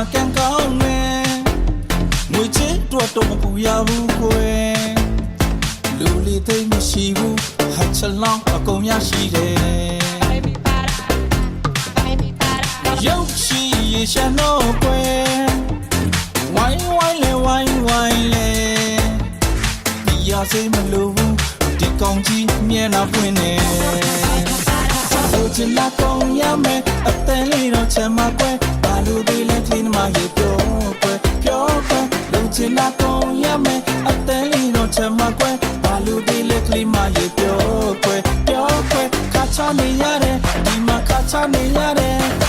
မှာကံကောင်းမယ်ငွေချစ်တော့တော့မပူရဘူးကွယ်လူလေးသိမရှိဘူးဟာချလောင်းအကုန်ရရှိတယ်ရုပ်ရှိရရှာတော့ကွယ်ဝိုင်းဝိုင်းလေဝိုင်းဝိုင်းလေဒီရစိမလို့ဒီကောင်းကြီးမျက်နှာပွင့်နေဆိုချင်လာကောင်းရမယ်အတန်လေးတော့ချမ်းမကွယ်ဘာလို့ဒီလဲကျင်းမရေပြောကွယ်ပြောကွယ်လူချင်လာကောင်းရမယ်အတန်လေးတော့ချမ်းမကွယ်ဘာလို့ဒီလဲကလေးမရေပြောကွယ်ပြောကွယ်ခါချနေရတယ်ဒီမှာခါချနေရတယ်